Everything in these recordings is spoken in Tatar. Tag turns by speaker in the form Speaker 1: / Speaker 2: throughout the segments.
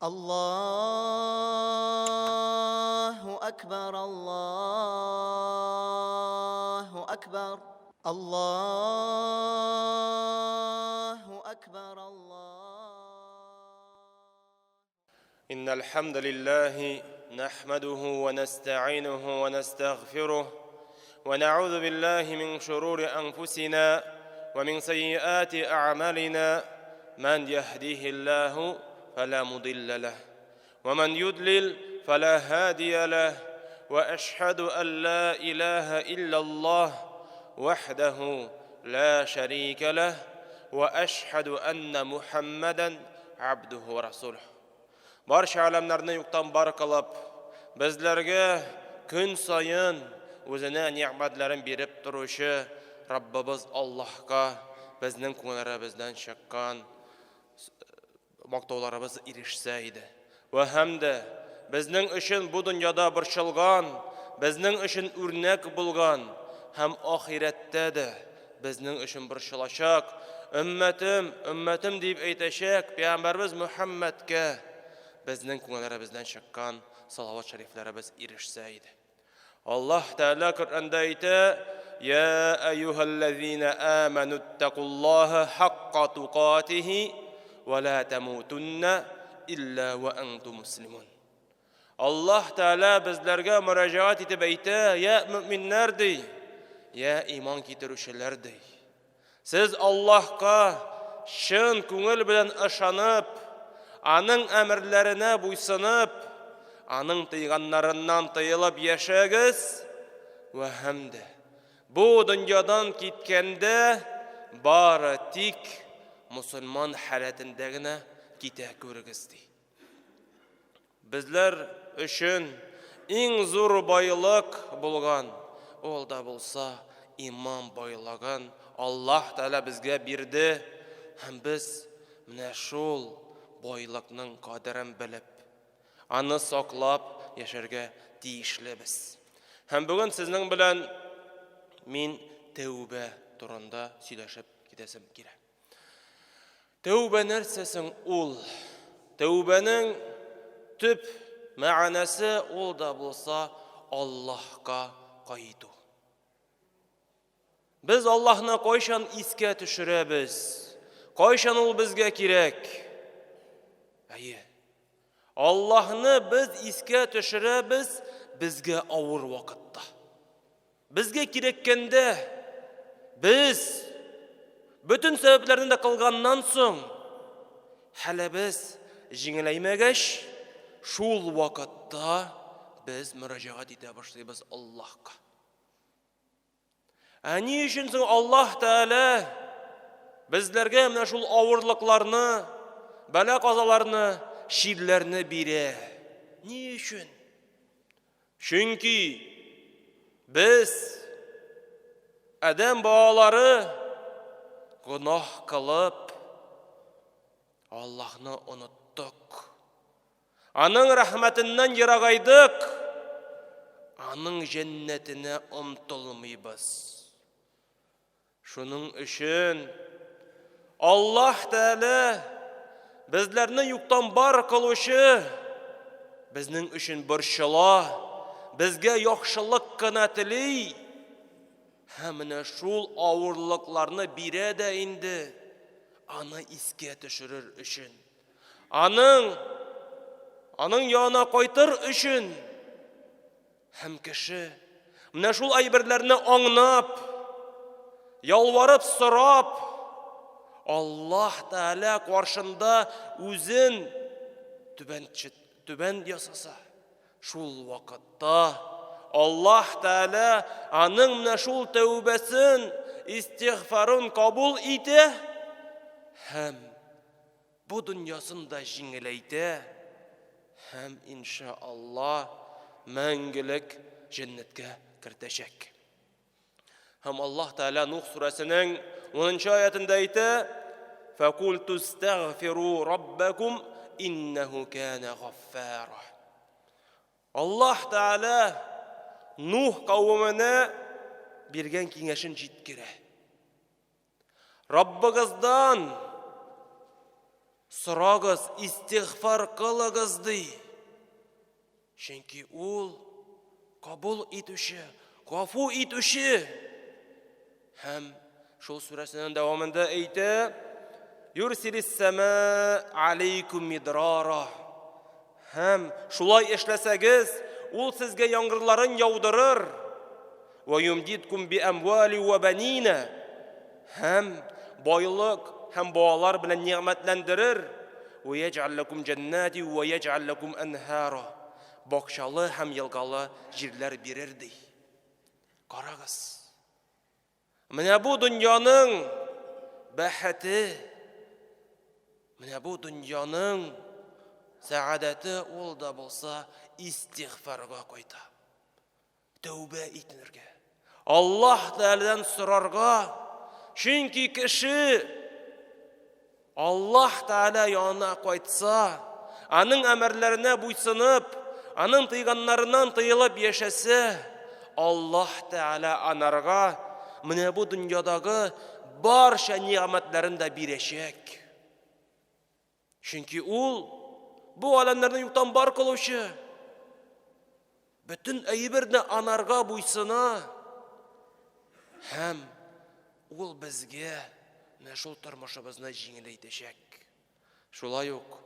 Speaker 1: الله أكبر الله أكبر الله أكبر
Speaker 2: إن الحمد لله نحمده ونستعينه ونستغفره ونعوذ بالله من شرور أنفسنا ومن سيئات أعمالنا من يهديه الله فلا مضل له ومن يضلل فلا هادي له وأشهد أن لا إله إلا الله وحده لا شريك له وأشهد أن محمدا عبده ورسوله. Barcha alamlarni yuqtan barqalab, bizlarga kun sayin o'zini ne'matlarini berib turuvchi Rabbimiz Allohga bizning ko'nglarimizdan chiqqan maqtovlarimiz erishsa edi. Va hamda bizning uchun bu dunyoda bir shilg'on, bizning uchun o'rnak bo'lgan, ham oxiratda da bizning uchun bir shilashaq, ummatim deb aytashak payg'ambarimiz Muhammadga bizning ko'nglarimizdan chiqqan salovat shariflarimiz erishsa edi. Alloh taolo Qur'onda aytadi: "Ya ayyuhallazina amanuttakulloha haqqa tuqatihi va la tamutunna illa va antum muslimun." Alloh taolo bizlarga murojaat etib aytadi: "Ya mu'minlar dey, ya iymon keltiruvchilar dey. Siz Allohga shin ko'ngil bilan ishonib, aning əmrlərine buysunub, aning tıyğanlarından tıyılıb yaşayınız ve hem de bu dünyadan gitkende bari tik Müslüman haletindegine gite görünüz." Bizler üçün en zor baylık bulgan, ol da bulsa iman baylığın Allah Teala bizge birdi, hem biz mine şol boylıqның qadርን bilib, аны saqlab yaşarga tiyishlimiz. Hem bugün sizning bilan men tövbe turunda сөйләшеп кетесем кирәк. Tövbe нәрсәсең ул? Tövbening tüp мәгънәсе ул да булса Аллаһка кайту. Biz Аллаһны кайчан искә төшерәбез? Кайчан ул безгә кирәк? Allah'ını biz iske töşürəbiz bizge ağır vakitte. Bizge kirekkende biz bütün sebeplerini de kılgandan son hele biz jingileymegeş şul vakitte biz müracaat ete başlayız Allah'a. Ani için Allah Teala bizlerge mine şul ağırlıklarını, bela kazalarını, şiirlerini bire. Niçin? Çünkü biz Adem bağları günah kılıp Allah'ını unuttuk. Anın rahmetinden yıragaydık. Anın cennetine umtulmayız. Şunun için Allah Teala bizlerni yuqtan bar qiluvchi, bizning uchun bir shilo, bizga yaxshilik qilna tili, hamma shul avurliqlarni beradi endi, ani isga tushirir uchun, aning yonına qaytar uchun, ham kishi mana shul ayberlarni anglab, yalvarıp sorab, Allah Teala karşında üzün tüben yasasa. Şul vakitte Allah Teala anın şul tövbesin, istiğfarın kabul ite, hem bu dünyasında jingileyte, hem inşallah мәңгілік cennetke kirtecek. Hem Allah Teala Nuh suresinin 10. ayetinde ayeti: فَقُلْتُ اسْتَغْفِرُوا رَبَّكُمْ إِنَّهُ كَانَ غَفَّارًا. Allah Teala Nuh kavmine bergen kengешin жеткире. Rabbinizdan Сұрағыз, истигъфар қылығыз дей. Чөнки ул кабул итүче, гафу итүче. Һәм шул сүрәсенең дәвамында әйтә: Юрсилис сама алейкум мидрара. Һәм шулай эшләсәгез, ул сезгә яңгырларын яудырыр. Ва юмдиткум би амвали ва банина. Һәм байлык һәм балалар белән ниъмәтләндерер. Ва яҗ'ал лакум джаннати ва яҗ'ал лакум анхара. Бакчалы һәм елгалы җирләр бирер ди. Карагыз. Менә бу дөньяның бәхете, менә бу дөньяның сәгадәте ул да булса истигъфарга кайта. Тәүбә итенергә. Аллаһ Тәгаләдән сорарга. Чөнки кеше Аллаһ Тәгалә янына кайтса, аның әмерләренә буйсынып, аның тыйганнарыннан тыелып яшәсә, Аллаһ Тәгалә анарга менә бу дөньядагы барча ниъмәтләрен дә бирәчәк. Чөнки ул бу алемнәрне юктан бар кылучы. Бөтен әйберне анарга буйсына. Һәм ул безгә менә шул тормышыбызны җиңеләйтәчәк. Шулай ук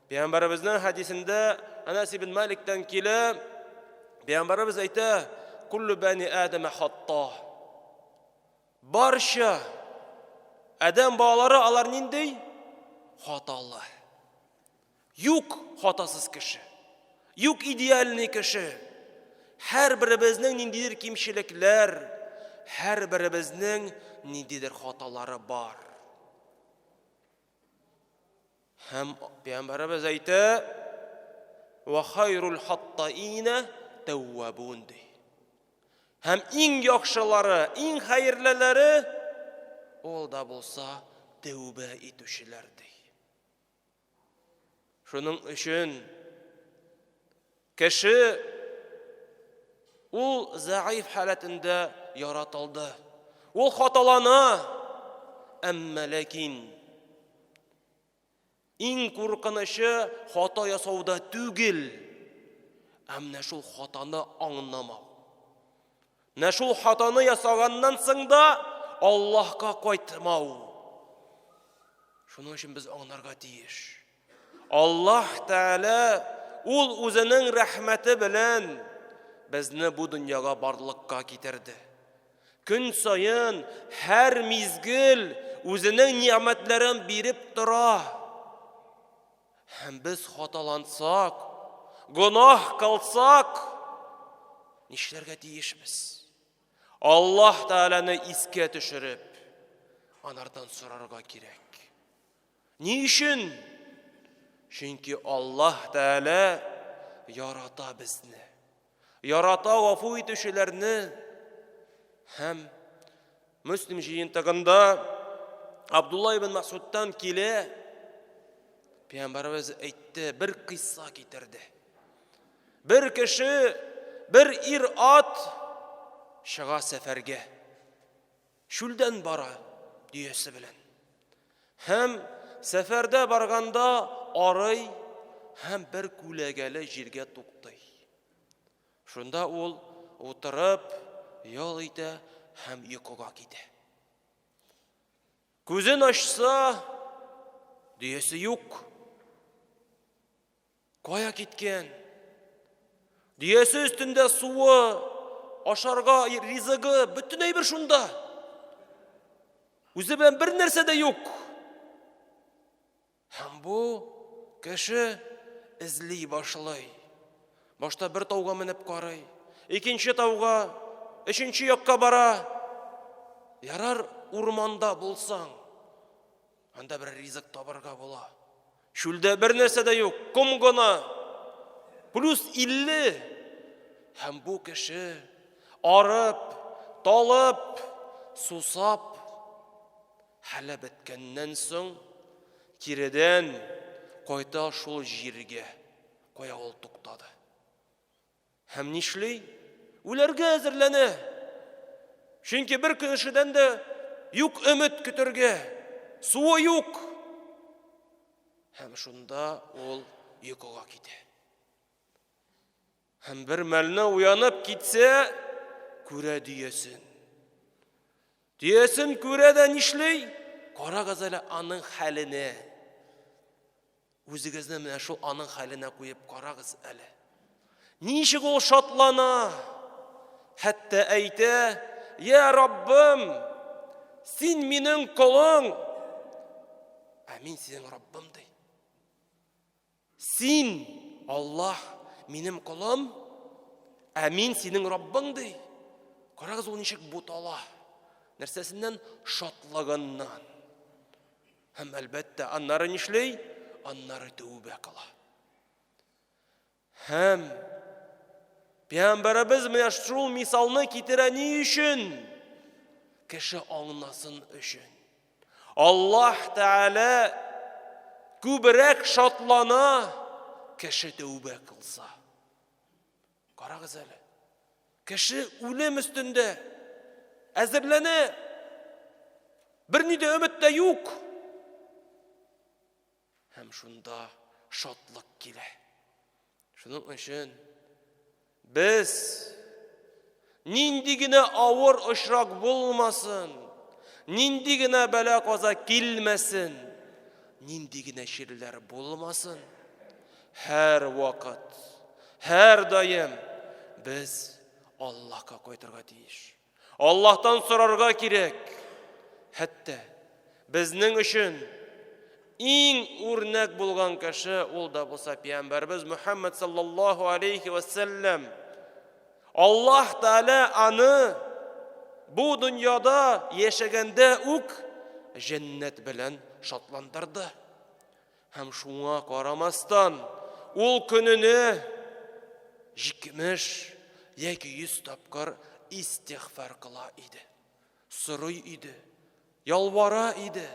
Speaker 2: Пәйгамбәребезнең хадисендә Анас ибн Маликтан килә, Пәйгамбәребез әйтә: "Куллу бани Адама хатта." Барча Адам балалары алар нинди? Хаталы. Юк хатасыз кеше. Юк идеальный кеше. Һәр беребезнең ниндидер кимчелекләр, һәр беребезнең ниндидер хаталары бар. Һәм Пәйгамбәребез әйтә: "Ва хайрул хаттаина тәввабун." Һәм иң яхшылары, иң хәерлеләре ул да булса тәүбә итүчеләр ди. Шуның өчен кеше ул заиф халатында яратылды. Ул хаталана, әмма ләкин иң куркынычы хата ясауда түгел, әмма шул хатаны аңламау. Менә шул хатаны ясаганнан соң да Аллаһка кайтмау. Шуның өчен без аңларга тиеш. Аллаһ Тәгалә ул үзенең рәхмәте белән безне бу дөньяга барлыкка китерде. Көн сайын, һәр мизгел үзенең ниъмәтләрен биреп тора. Һәм без хаталансак, гөнаһ кылсак, нишләргә тиешбез? Аллаһ Тәгаләне искә төшереп, анардан сорарга кирәк. Ни өчен? Чөнки Аллаһ Тәгалә ярата безне. Ярата гафу итүчеләрне. Һәм Муслим җыентыгында Абдулла ибн Мас'удтан килә. Пәйгамбәребез әйтте, бер кыйсса китерде. Бер кеше, бер ир-ат чыга сәфәргә. Шүлдән бара диясе белән. Һәм сәфәрдә барганда арый һәм бер күләгәле җиргә туктый. Шунда ул утырып, ял итә һәм йокыга китә. Күзен ачса, диясе юк. Кая киткән? Диясе өстендә суы, ашарга ризыгы, бөтен әйбер шунда. Үзе белән бер нәрсә дә юк. Һәм бу кеше эзли башлый. Башта бер тауга менеп карый, икенче тауга, өченче якка бара. Ярар урманда булсаң, анда бер ризык табарга була. Шүлдә бер нәрсә дә юк, ком гына. Плюс 50. Һәм бу кеше арып, талып, сусап, хәле беткәннән соң киредән кайта шул җиргә. Кая ул туктады. Һәм нишли? Үләргә әзерләнә. Чөнки бер кешедән дә юк өмет көтәргә. Суы юк. Һәм шунда ул йокыга китә. Һәм бер мәлне уянып китсә, күрә дөясен. Дөясен күрә дә нишлей? Карагыз әле аның хәленә. Үзегезне менә шул аның хәленә куеп карагыз әле. Ничек ул шатлана? Хәтта әйтә: "Я Раббым, син минең кулың." Мин синең Раббым ди. Син, Аллаһ, минем кулым, мин синең Раббың ди. Карагыз ул ничек бутала. Нәрсәсеннән? Шатлаганнан. Һәм әлбәттә аннары нишлей? Аннары тәүбә кыла. Һәм Пәйгамбәрбез менә шул мисалны китерә ни өчен? Кеше аңласын өчен. Аллаһ Тәгалә күбрәк шатлана, кеше тәүбә кылса. Карагыз әле. Кеше үлем өстендә әзерләнә. Берни дә өмет тә юк. Һәм шунда шатлык килә. Шуның өчен без нинди генә авыр очрак булмасын, нинди генә бәла-каза килмәсен, нинди генә чирләр булмасын, һәр вакыт, һәр даим без Аллаһка кайтырга тиеш. Аллаһтан сорарга кирәк. Хәтта безнең өчен иң үрнәк булган кеше ул да булса Пәйгамбәрбез Мөхәммәд саллаллаһу алейхи ва саллям. Аллаһ Тәгалә аны бу дөньяда яшәгәндә үк җәннәт белән шатландырды. Һәм шуңа карамастан ул көненә 70 яки 100 тапкыр истигъфар кыла иде. Сорый иде, ялвара иде,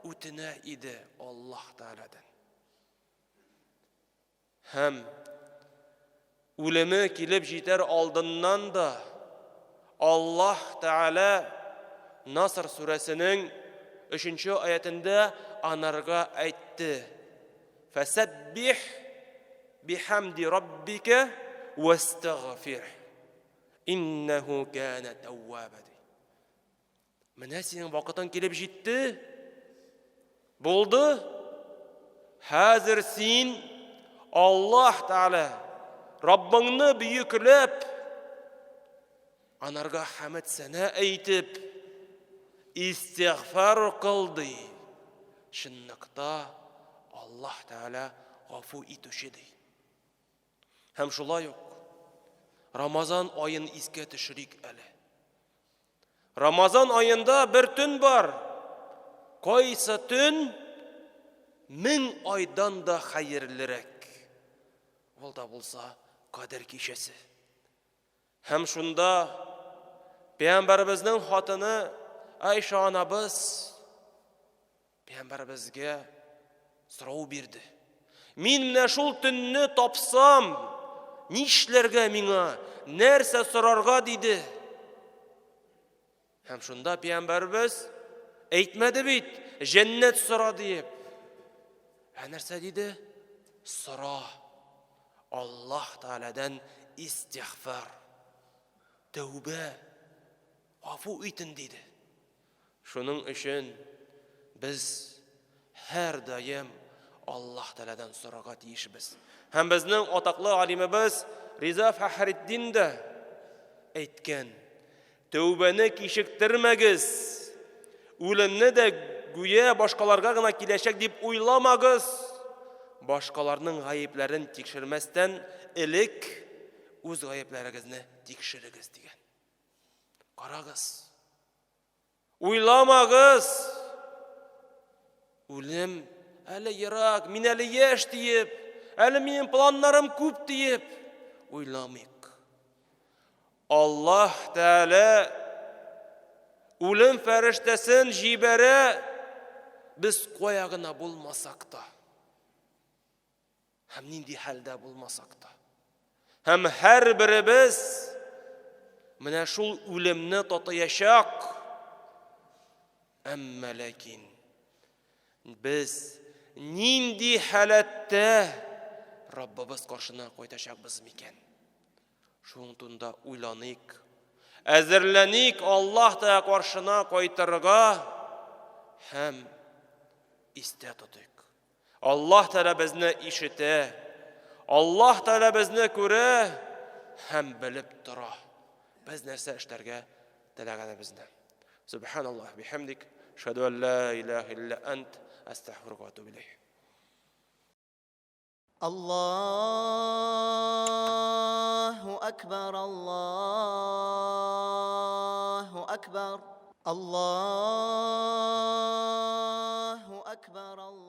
Speaker 2: үтенә иде Аллаһ Тәгаләдән. Һәм үлеме килеп җитәр алдыннан да Аллаһ Тәгалә Наср сүрәсенең 3-нче аятында анарга әйтте: "Фасаббих бихамди раббика вастагфир. Иннаху кана тәвваба." Менә синең вакытың килеп җитте. Булды. Хәзер син Аллаһ Тәгалә Раббыңны бөекләп, анарга хәмд сәна әйтеп, истигъфар кылды. Чынлыкта Аллаһ Тәгалә гафу итүче ди. Һәм шулай ук Рамазан аен искә төшерик әле. Рамазан аенда бер төн бар. Кайсы төн 1000 айдан да хәерлерәк. Ул да булса Кадер кичәсе. Һәм шунда Пәйгамбәрбезнең хатыны Айша анабыз Пәйгамбәрбезгә сорау бирде. Мин менә шул төнне тапсам, нишләргә миңа, нәрсә сорарга диде. Һәм шунда Пәйгамбәрбез әйтмәде бит, җәннәт сора дип. Нәрсә диде? Сора. Аллаһ Тәгаләдән истигъфар, тәүбә, гафу итен диде. Шуның өчен без һәр даим Аллаһ Тәгаләдән сорарга тиешбез. Һәм безнең атаклы алимыбыз Риза Фәхреддин дә әйткән: "Тәүбәне кичектермәгез. Үлемне дә гүя башкаларга гына киләчәк дип уйламагыз. Башкаларның гаепләрен тикшермәстән элек үз гаепләрегезне тикшерегез" дигән. Карагыз. Уйламагыз. Үлем әле ерак, мин әле яшь диеп, әле минем планнарым күп диеп уйламыйк. Аллаһ Тәгалә үлем фәрештәсен җибәрә, без кая гына булмасак та. Һәм нинди хәлдә булмасак та. Һәм һәр беребез менә шул үлемне татыячак. Әмма ләкин без нинди халәттә Раббыбыз каршына кайтачакбыз микән? Шуң турында уйланыйк, әзерләник Аллаһ та каршына кайтырга һәм истә тотыйк. Аллаһ Тәала безне ишетә, Аллаһ Тәала безне күрә һәм белеп тора. Без нәрсә эшләргә теләгәнебезне. Субханаллаһ бихамдик, шаһаду ан ла илаха илля ант, астагфирука ва атубу илейх.
Speaker 1: الله أكبر الله أكبر الله أكبر الله